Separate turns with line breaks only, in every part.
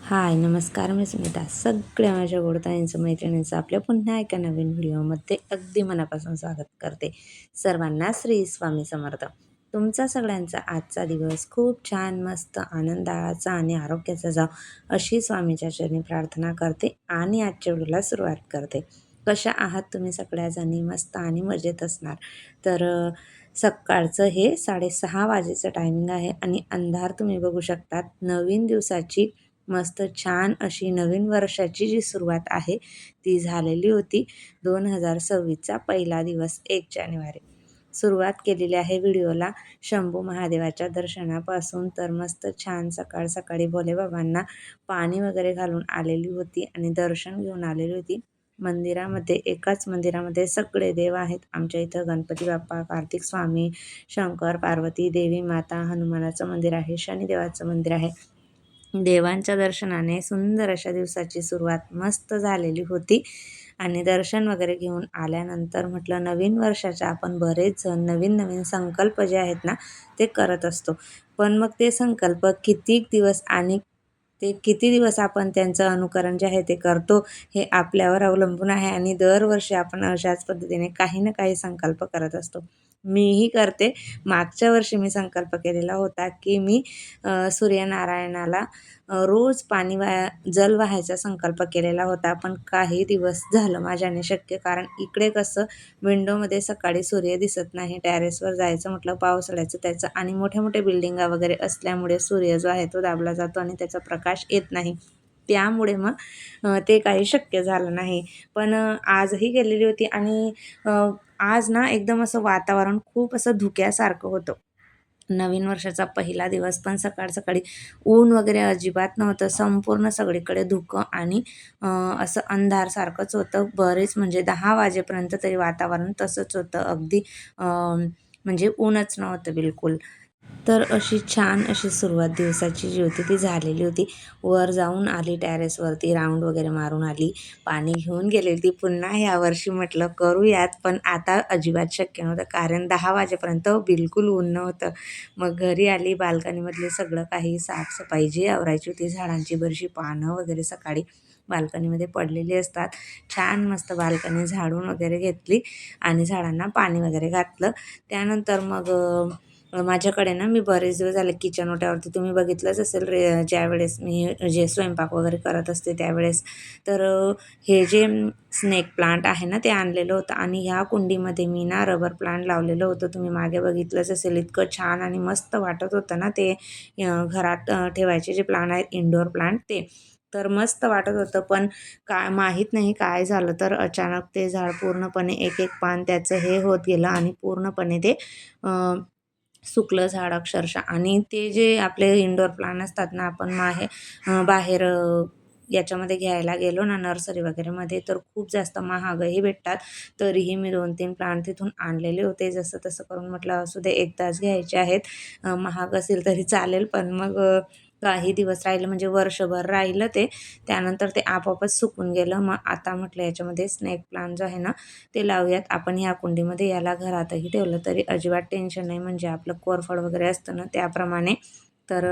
हाय, नमस्कार. मी स्मिता. सगळ्या माझ्या गोडताईंचं, मैत्रिणींचं आपल्या पुन्हा एका नवीन व्हिडिओमध्ये अगदी मनापासून स्वागत करते. सर्वांना श्री स्वामी समर्थ. तुमचा सगळ्यांचा आजचा दिवस खूप छान, मस्त, आनंदाचा आणि आरोग्याचा जाव अशी स्वामीच्या चरणी प्रार्थना करते आणि आजच्या व्हिडिओला सुरुवात करते. कशा आहात तुम्ही सगळ्याजणी? मस्त आणि मजेत असणार. तर सकाळचं हे 6:30 वाजेचं टायमिंग आहे आणि अंधार तुम्ही बघू शकतात. नवीन दिवसाची मस्त छान अशी नवीन वर्षाची जी सुरुवात आहे ती झालेली होती. 2026चा पहिला दिवस 1 जानेवारी. सुरुवात केलेली आहे व्हिडिओला शंभू महादेवाच्या दर्शनापासून. तर मस्त छान सकाळ सकाळी भोलेबाबांना पाणी वगैरे घालून आलेली होती आणि दर्शन घेऊन आलेली होती. मंदिरामध्ये एकाच मंदिरामध्ये सगळे देव आहेत. आमच्या इथं गणपती बाप्पा, कार्तिक स्वामी, शंकर, पार्वती, देवी माता, हनुमानाचं मंदिर आहे, शनिदेवाचं मंदिर आहे. देवांच्या दर्शनाने सुंदर अशा दिवसाची सुरुवात मस्त झालेली होती आणि दर्शन वगैरे घेऊन आल्यानंतर म्हटलं नवीन वर्षाच्या आपण बरेच जण नवीन नवीन संकल्प जे आहेत ना ते करत असतो. पण मग ते संकल्प किती दिवस आणि ते किती दिवस आपण त्यांचं अनुकरण जे आहे ते करतो हे आपल्यावर अवलंबून आहे आणि दरवर्षी आपण अशाच पद्धतीने काही ना काही संकल्प करत असतो. मीही करते. मागच्या वर्षी मी संकल्प केलेला होता की मी सूर्यनारायणाला रोज पाणी जल वाहायचा संकल्प केलेला होता. पण काही दिवस झालं माझ्याने शक्य, कारण इकडे कसं विंडोमध्ये सकाळी सूर्य दिसत नाही. टेरेसवर जायचं म्हटलं पावसाळ्याचं त्याचं आणि मोठ्या-मोठ्या बिल्डिंगा वगैरे असल्यामुळे सूर्य जो आहे तो दाबला जातो आणि त्याचा प्रकाश येत नाही. त्यामुळे मग ते काही शक्य झालं नाही. पण आजही गेलेली होती आणि आज ना एकदम असं वातावरण खूप असं धुक्यासारखं होतं. नवीन वर्षाचा पहिला दिवस पण सकाळ-सकाळी ऊन वगैरे अजिबात नव्हतं. संपूर्ण सगळीकडे धुकं आणि असं अंधारसारखंच होतं. बरेच म्हणजे 10 वाजेपर्यंत तरी वातावरण तसंच होतं. अगदी म्हणजे ऊनच नव्हतं बिलकुल. तर अशी छान अशी सुरुवात दिवसाची जी होती ती झालेली होती. वर जाऊन आली टेरेसवरती, राउंड वगैरे मारून आली. पाणी घेऊन गेलेली होती. पुन्हा यावर्षी म्हटलं करूयात, पण आता अजिबात शक्य नव्हतं, कारण 10 वाजेपर्यंत बिलकुल ऊन नव्हतं. मग घरी आली, बाल्कनीमधले सगळं काही साफसफाई जी आवरायची होती, झाडांची बरीचशी पानं वगैरे सकाळी बाल्कनीमध्ये पडलेली असतात. छान मस्त बाल्कनी झाडून वगैरे घेतली आणि झाडांना पाणी वगैरे घातलं. त्यानंतर मग माझ्याकडे ना मी बरेच दिवस झाले किचन ओट्यावरती तुम्ही बघितलंच असेल ज्यावेळेस मी जे स्वयंपाक वगैरे करत असते त्यावेळेस. तर हे जे स्नेक प्लांट आहे ना ते आणलेलं होतं आणि ह्या कुंडीमध्ये मी ना रबर प्लांट लावलेलं होतं. तुम्ही मागे बघितलंच असेल. इतकं छान आणि मस्त वाटत होतं ना ते घरात ठेवायचे जे प्लांट आहेत इंडोर प्लांट ते. तर मस्त वाटत होतं, पण काय माहीत नाही काय झालं, तर अचानक ते झाड पूर्णपणे एक-एक पान त्याचं हे होत गेलं आणि पूर्णपणे ते सुकलं झाड अक्षरशः. आणि ते जे आपले इंडोर प्लांट असतात ना आपण बाहेर याच्यामध्ये घ्यायला गेलो ना नर्सरी वगैरेमध्ये, तर खूप जास्त महागही भेटतात. तरीही मी 2-3 प्लांट तिथून आणलेले होते. जसं तसं करून म्हटलं असू दे, एकदाच घ्यायचे आहेत. महाग असेल तरी चालेल, पण मग काही दिवस राहिलं म्हणजे वर्षभर राहिलं ते. त्यानंतर ते आपोआपच सुकून गेलं. मग आता म्हटलं याच्यामध्ये स्नेक प्लांट जो आहे ना ते लावूयात. आपण ह्या कुंडीमध्ये याला घरातही ठेवलं तरी अजिबात टेन्शन नाही. म्हणजे आपलं कोरफड वगैरे असतं ना त्याप्रमाणे. तर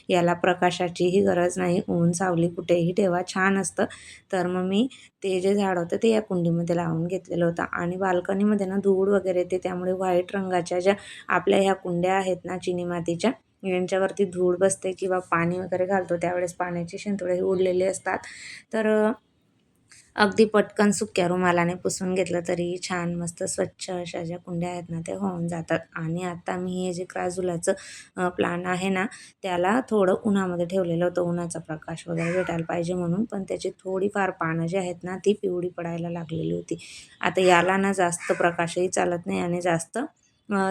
याला प्रकाशाचीही गरज नाही. ऊन सावली कुठेही ठेवा छान असतं. तर मग मी ते जे झाड होतं ते या कुंडीमध्ये लावून घेतलेलं होतं आणि बाल्कनीमध्ये ना धूळ वगैरे येते, त्यामुळे व्हाईट रंगाच्या ज्या आपल्या ह्या कुंड्या आहेत ना चिनी मातीच्या, यांच्यावरती धूळ बसते किंवा पाणी वगैरे घालतो त्यावेळेस पाण्याचे शिंतोडेही उडलेले असतात. तर अगदी पटकन सुक्या रुमालाने पुसून घेतलं तरी छान मस्त स्वच्छ अशा ज्या कुंड्या आहेत ना त्या होऊन जातात. आणि आता मी हे जे क्राझुलाचं प्लांट आहे ना त्याला थोडं उन्हामध्ये ठेवलेलं होतं, उन्हाचा प्रकाश वगैरे भेटायला पाहिजे म्हणून. पण त्याची थोडीफार पानं जी आहेत ना ती पिवळी पडायला लागलेली होती. आता याला ना जास्त प्रकाशही चालत नाही आणि जास्त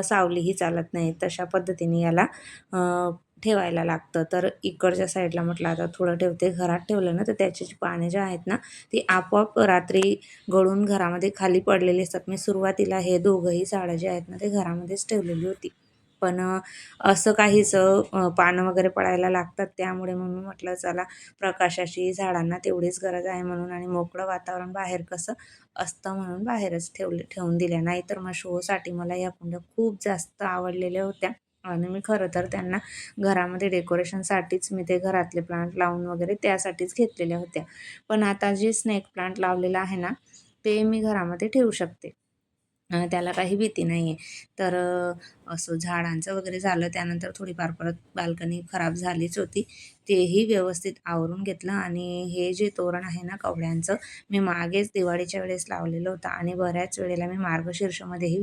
सावलीही चालत नाही. तशा पद्धतीने याला ठेवायला लागतं. तर इकडच्या साईडला म्हटलं आता थोडं ठेवते. घरात ठेवलं ना तर त्याची जी पाने जी आहेत ना ती आपोआप रात्री गळून घरामध्ये खाली पडलेली असतात. मी सुरुवातीला हे दोघंही झाडं जी आहेत ना ते घरामध्येच ठेवलेली होती. पण असं काहीसं पानं वगैरे पडायला लागतात. त्यामुळे मग मी म्हटलं चला प्रकाशाची झाडांना तेवढीच गरज आहे म्हणून आणि मोकळं वातावरण बाहेर कसं असतं म्हणून बाहेरच ठेवून दिल्या. नाहीतर मग शोसाठी मला या कुंड्या खूप जास्त आवडलेल्या होत्या. आणि मी खरं तर त्यांना घरामध्ये डेकोरेशनसाठीच मी ते घरातले प्लांट लावून वगैरे त्यासाठीच घेतलेल्या होत्या. पण आता जे स्नेक प्लांट लावलेलं आहे ना, ते मी घरामध्ये ठेवू शकते. त्याला काही भीती नाही आहे. तर असं झाडांचं वगैरे झालं. त्यानंतर थोडीफार परत बाल्कनी खराब झालीच होती. तेही व्यवस्थित आवरून घेतलं आणि हे जे तोरण आहे ना कवड्यांचं, मी मागेच दिवाळीच्या वेळेस लावलेलं होतं आणि बऱ्याच वेळेला मी मार्गशीर्षमध्येही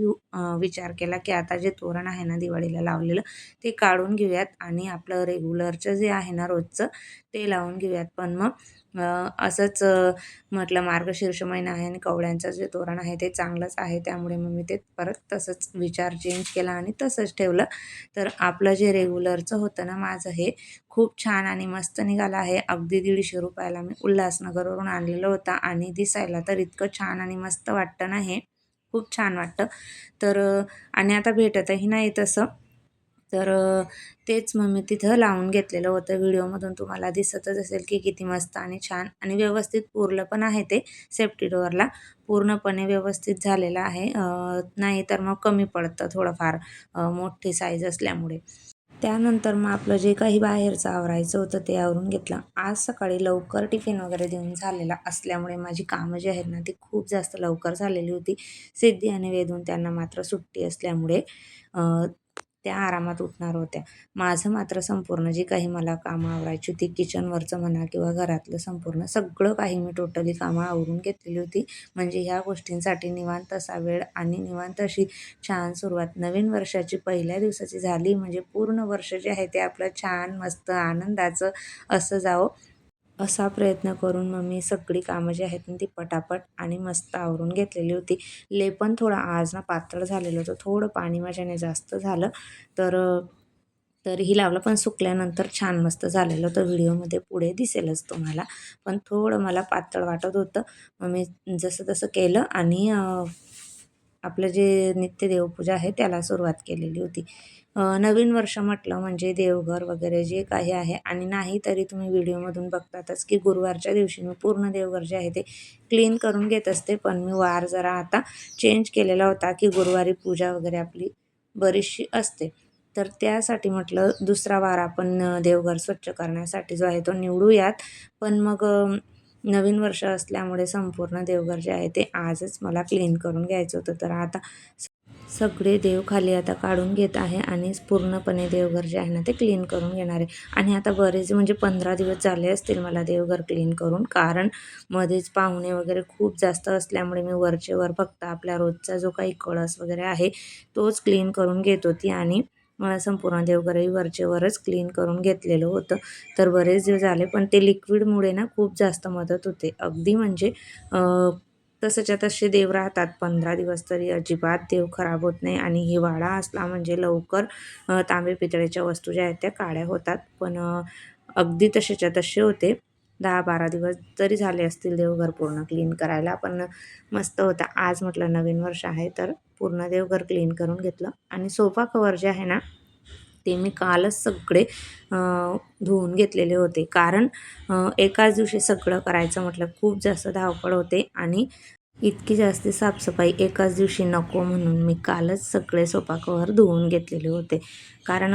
विचार केला, की आता जे तोरण आहे ना दिवाळीला लावलेलं, ते काढून घेऊयात आणि आपलं रेग्युलरचं जे आहे ना रोजचं, ते लावून घेऊयात. पण मग असंच म्हटलं मार्गशीर्ष महिना आहे आणि कवड्यांचं जे तोरण आहे ते चांगलंच आहे. त्यामुळे मग मी ते परत तसंच विचार चेंज केला आणि तसंच ठेवलं. तर आपलं जे रेग्युलरचं होतं ना माझं हे खूप छान आणि मस्त निघालं आहे. अगदी ₹150ला मी उल्हासनगरवरून आणलेलं होतं आणि दिसायला तर इतकं छान आणि मस्त वाटतं ना हे. खूप छान वाटतं. तर आणि आता भेटतही नाही तसं. तर तेच मग मी तिथं लावून घेतलेलं होतं. व्हिडिओमधून तुम्हाला दिसतच असेल की किती मस्त आणि छान आणि व्यवस्थित पुरलं पण आहे ते सेफ्टी डोअरला. पूर्णपणे व्यवस्थित झालेलं आहे. नाहीतर मग कमी पडतं थोडंफार मोठी साईज असल्यामुळे. त्यानंतर मग आपलं जे काही बाहेरचं आवरायचं होतं ते आवरून घेतलं. आज सकाळी लवकर टिफिन वगैरे देऊन झालेला असल्यामुळे माझी कामं जी आहेत ना ती खूप जास्त लवकर झालेली होती. सिद्धी आणि वेदून त्यांना मात्र सुट्टी असल्यामुळे अ, त्या आरामात उठणार होत्या. माझं मात्र संपूर्ण जी काही मला कामं आवरायची होती किचनवरचं म्हणा किंवा घरातलं संपूर्ण सगळं काही मी टोटली कामं आवरून घेतलेली होती. म्हणजे ह्या गोष्टींसाठी निवांत असा वेळ आणि निवांत अशी छान सुरुवात नवीन वर्षाची पहिल्या दिवसाची झाली म्हणजे पूर्ण वर्ष जे आहे ते आपलं छान मस्त आनंदाचं असं जावं असा प्रयत्न करून मग मी सगळी कामं जी आहेत ना ती पटापट आणि मस्त आवरून घेतलेली होती. लेपन थोडं आज ना पातळ झालेलं होतं. थोडं पाणी माझ्याने जास्त झालं. तर तरीही लावलं पण सुकल्यानंतर छान मस्त झालेलं होतं. व्हिडिओमध्ये पुढे दिसेलच तुम्हाला. पण थोडं मला पातळ वाटत होतं. मग मी जसं तसं केलं आणि आपलं जे नित्य देवपूजा आहे त्याला सुरुवात केलेली होती. नवीन वर्ष म्हटलं म्हणजे देवघर वगैरे जे काही आहे आणि नाही तरी तुम्ही व्हिडिओमधून बघतातच की गुरुवारच्या दिवशी मी पूर्ण देवघर जे आहे ते क्लीन करून घेत असते. पण मी वार जरा आता चेंज केलेला होता की गुरुवारी पूजा वगैरे आपली बरीचशी असते. तर त्यासाठी म्हटलं दुसरा वार आपण देवघर स्वच्छ करण्यासाठी जो आहे तो निवडूयात. पण मग नवीन वर्ष असल्यामुळे संपूर्ण देवघर जे आहे ते आजच मला क्लीन करून घ्यायचं होतं. तर आता सगळे देव खाली आता काढून घेत आहे आणि पूर्णपणे देवघर जे आहे ना ते क्लीन करून घेणार आहे. आणि आता बरेच म्हणजे 15 दिवस झाले असतील मला देवघर क्लीन करून. कारण मध्येच पाहुणे वगैरे खूप जास्त असल्यामुळे मी वरचे वर फक्त आपला रोजचा जो काही कळस वगैरे आहे तोच क्लीन करून घेत होती आणि संपूर्ण देवघरही वरचे वरच क्लीन करून घेतलेलं होतं. तर बरेच दिवस झाले पण ते लिक्विडमुळे ना खूप जास्त मदत होते. अगदी म्हणजे तसंच्या तसे देव राहतात 15 दिवस तरी अजिबात देव खराब होत नाही आणि हिवाळा असला म्हणजे लवकर तांबे पितळेच्या वस्तू ज्या आहेत त्या काळ्या होतात. पण अगदी तसेच्या तसे होते. 10-12 दिवस तरी झाले असतील देवघर पूर्ण क्लीन करायला. पण मस्त होता. आज म्हटलं नवीन वर्ष आहे तर पूर्ण देवघर क्लीन करून घेतलं आणि सोफा कव्हर जे आहे ना ते मी कालच सगळे धुवून घेतलेले होते. कारण एकाच दिवशी सगळं करायचं म्हटलं खूप जास्त धावपळ होते आणि इतकी जास्त साफसफाई एकाच दिवशी नको म्हणून मी कालच सगळे सोफा कव्हर धुवून घेतलेले होते. कारण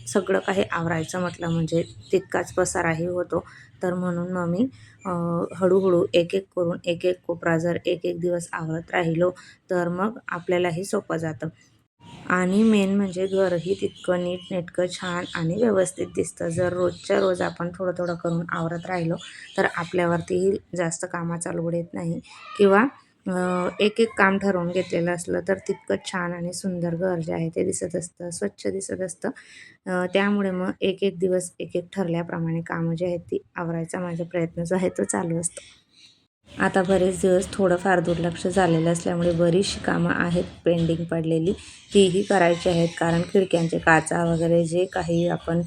सगळं काही आवरायचं म्हटलं म्हणजे तितकाच पसाराही होतो. तर म्हणून मग मी हळूहळू एक-एक करून एक-एक कोपरा जर एक-एक दिवस आवरत राहिलो, तर मग आपल्यालाही सोपं जातं. आणि मेन म्हणजे घरही तितकं नीटनेटकं छान आणि व्यवस्थित दिसतं. जर रोजच्या रोज आपण थोडं-थोडं करून आवरत राहिलो, तर आपल्यावरतीही जास्त कामाचा लोड येत नाही किंवा एक-एक काम ठरवून घेतलेलं असलं, तर तितकंच छान आणि सुंदर घर जे आहे ते दिसत असतं, स्वच्छ दिसत असतं. त्यामुळे मग एक-एक दिवस एक-एक ठरल्याप्रमाणे कामं जी आहेत ती आवरायचा माझा प्रयत्न जो आहे तो चालू असतो. आता बरेच दिवस थोडंफार दुर्लक्ष झालेलं असल्यामुळे बरीचशी कामं आहेत पेंडिंग पडलेली, तीही करायची आहेत. कारण खिडक्यांचे काचा वगैरे जे काही आपण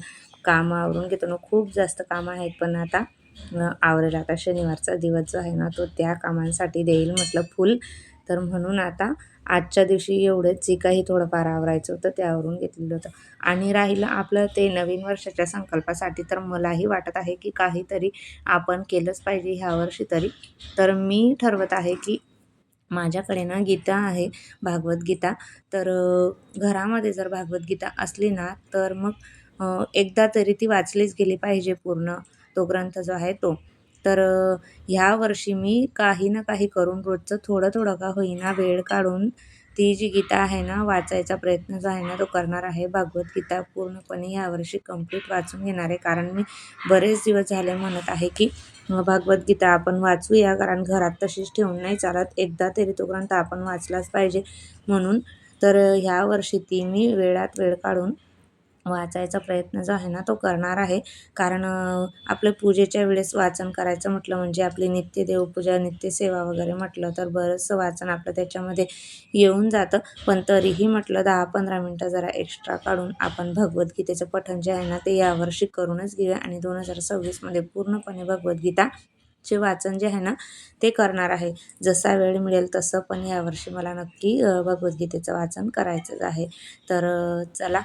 कामं आवरून घेतो ना, खूप जास्त कामं आहेत. पण आता आवरेल. आता शनिवारचा दिवस जो आहे ना, तो त्या कामांसाठी देईल म्हटलं फुल. तर म्हणून आता आजच्या दिवशी एवढंच जे काही थोडंफार आवरायचं होतं ते आवरून घेतलेलं होतं. आणि राहिलं आपलं ते नवीन वर्षाच्या संकल्पासाठी, तर मलाही वाटत आहे की काहीतरी आपण केलंच पाहिजे ह्यावर्षी तरी. तर मी ठरवत आहे की माझ्याकडे ना गीता आहे, भागवत गीता. तर घरामध्ये जर भागवत गीता असली ना, तर मग एकदा तरी ती वाचलीच गेली पाहिजे पूर्ण, तो ग्रंथ जो आहे तो. तर ह्या वर्षी मी काही ना काही करून रोजचं थोडं-थोडं का होईना वेळ काढून ती जी गीता आहे ना, वाचायचा प्रयत्न जो आहे ना, तो करणार आहे. भागवत गीता पूर्णपणे यावर्षी कंप्लीट वाचून घेणार आहे. कारण मी बरेच दिवस झाले म्हणत आहे, की भागवत गीता आपण वाचूया, कारण घरात तशीच ठेवून नाही चालत. एकदा तरी तो ग्रंथ आपण वाचलाच पाहिजे म्हणून. तर ह्या वर्षी ती मी वेळात वेळ काढून वाचायचा प्रयत्न जो आहे ना, तो करणार आहे. कारण आपल्या पूजेच्या वेळेस वाचन करायचं म्हटलं म्हणजे आपली नित्य देवपूजा, नित्यसेवा वगैरे म्हटलं तर बरंचसं वाचन आपलं त्याच्यामध्ये येऊन जातं. पण तरीही म्हटलं 10-15 मिनटं जरा एक्स्ट्रा काढून आपण भगवद्गीतेचं पठण जे आहे ना, ते यावर्षी करूनच घेऊया आणि 2026मध्ये पूर्णपणे भगवद्गीता चे वाचन जे आहे ना, ते करणार आहे. जसा वेळ मिळेल तसं, पण यावर्षी मला नक्की भगवद्गीतेचं वाचन करायचंच आहे. तर चला,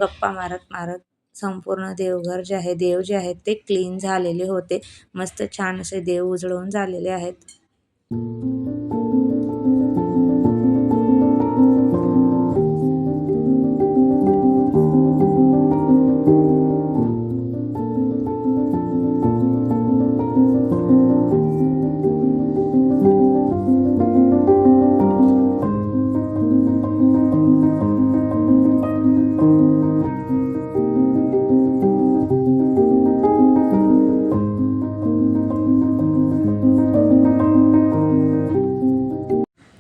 गप्पा मारत-मारत संपूर्ण देवघर जे आहे, देव जे आहेत ते क्लीन झालेले होते. मस्त छान असे देव उजळून झालेले आहेत.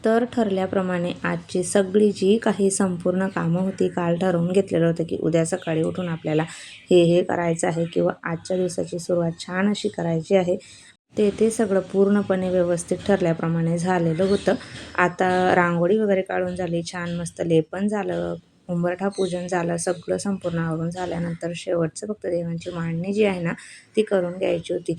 तर ठरल्याप्रमाणे आजची सगळी जी काही संपूर्ण कामं होती, काल ठरवून घेतलेलं होतं, की उद्या सकाळी उठून आपल्याला हे करायचं आहे किंवा आजच्या दिवसाची सुरुवात छान अशी करायची आहे. ते सगळं पूर्णपणे व्यवस्थित ठरल्याप्रमाणे झालेलं होतं. आता रांगोळी वगैरे काढून झाली, छान मस्त लेपन झालं, उंबरठा पूजन झालं, सगळं संपूर्ण आवरून झाल्यानंतर शेवटचं फक्त देवांची मांडणी जी आहे ना, ती करून घ्यायची होती.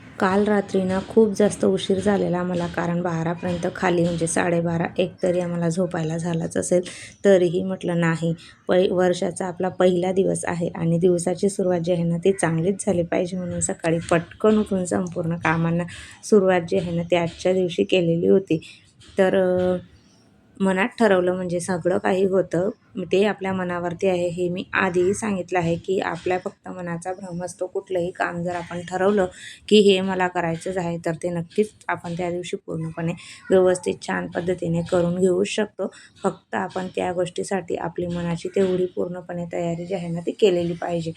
काल रात्री ना खूप जास्त उशीर झालेला मला, कारण 12पर्यंत खाली म्हणजे 12:30-1 तरी आम्हाला झोपायला झालाच असेल. तरीही म्हटलं नाही, वर्षाचा आपला पहिला दिवस आहे आणि दिवसाची सुरुवात जी आहे ना ती चांगलीच झाली पाहिजे, म्हणून सकाळी पटकन उठून संपूर्ण कामांना सुरुवात जी आहे ना ती आजच्या दिवशी केलेली होती. तर मनात ठरवलं म्हणजे सगळं काही होतं. ते आपल्या मनावरती आहे, हे मी आधीही सांगितलं आहे, की आपल्या फक्त मनाचा भ्रम असतो. कुठलंही काम जर आपण ठरवलं, की हे मला करायचंच आहे, तर ते नक्कीच आपण त्या दिवशी पूर्णपणे व्यवस्थित छान पद्धतीने करून घेऊ शकतो. फक्त आपण त्या गोष्टीसाठी आपली मनाची तेवढी पूर्णपणे तयारी जी आहे ना, ती केलेली पाहिजे.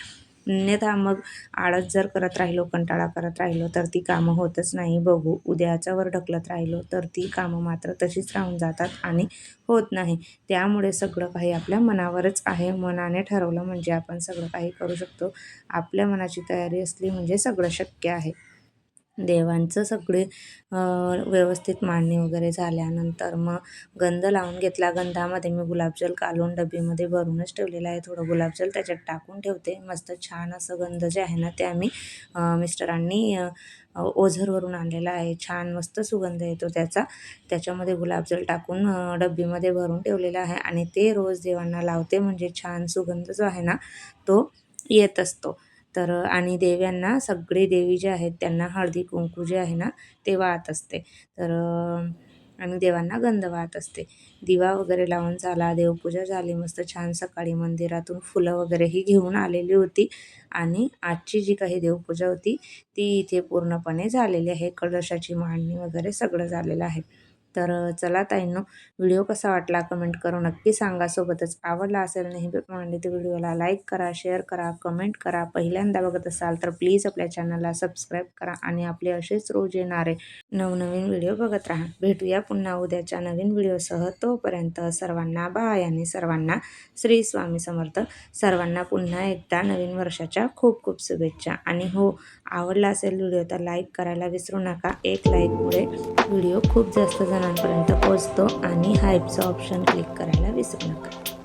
अन्यथा मग आळस जर करत राहिलो, कंटाळा करत राहिलो, तर ती कामं होतच नाही. बघू उद्याच्यावर ढकलत राहिलो, तर ती कामं मात्र तशीच राहून जातात आणि होत नाही. त्यामुळे सगळं काही आपल्या मनावरच आहे. मनाने ठरवलं म्हणजे आपण सगळं काही करू शकतो. आपल्या मनाची तयारी असली म्हणजे सगळं शक्य आहे. देवांचं सगळे व्यवस्थित मांडणी वगैरे झाल्यानंतर मग गंध लावून घेतला. गंधामध्ये मी गुलाबजल काढून डब्बीमध्ये भरूनच ठेवलेलं आहे. थोडं गुलाबजल त्याच्यात टाकून ठेवते. मस्त छान असं गंध जे आहे ना ते आम्ही मिस्टरांनी ओझरवरून आणलेला आहे. छान मस्त सुगंध येतो त्याचा. त्याच्यामध्ये गुलाबजल टाकून डब्बीमध्ये भरून ठेवलेला आहे आणि ते रोज देवांना लावते, म्हणजे छान सुगंध जो आहे ना तो येत असतो. तर आणि देव्यांना सगळे देवी जे आहेत त्यांना हळदी-कुंकू जे आहे ना ते वाहत असते. तर आणि देवांना गंध वाहत असते. दिवा वगैरे लावून झाला, देवपूजा झाली मस्त छान. सकाळी मंदिरातून फुलं वगैरेही घेऊन आलेली होती आणि आजची जी काही देवपूजा होती ती इथे पूर्णपणे झालेली आहे. कलशाची मांडणी वगैरे सगळं झालेलं आहे. तर चला ताईंनो, व्हिडिओ कसा वाटला कमेंट करून नक्की सांगा. सोबतच आवडला असेल नेहमीप्रमाणे तर व्हिडिओला लाईक करा, शेअर करा, कमेंट करा. पहिल्यांदा बघत असाल तर प्लीज आपल्या चॅनलला सबस्क्राईब करा आणि आपले असेच रोज येणारे नवनवीन व्हिडिओ बघत राहा. भेटूया पुन्हा उद्याच्या नवीन व्हिडिओसह. तोपर्यंत सर्वांना बाय आणि सर्वांना श्री स्वामी समर्थ. सर्वांना पुन्हा एकदा नवीन वर्षाच्या खूप खूप शुभेच्छा. आणि हो, आवडला असेल व्हिडिओ तर लाईक करायला विसरू नका. एक लाईकमुळे व्हिडिओ खूप जास्त जणांपर्यंत पोहोचतो आणि हाईपचं ऑप्शन क्लिक करायला विसरू नका.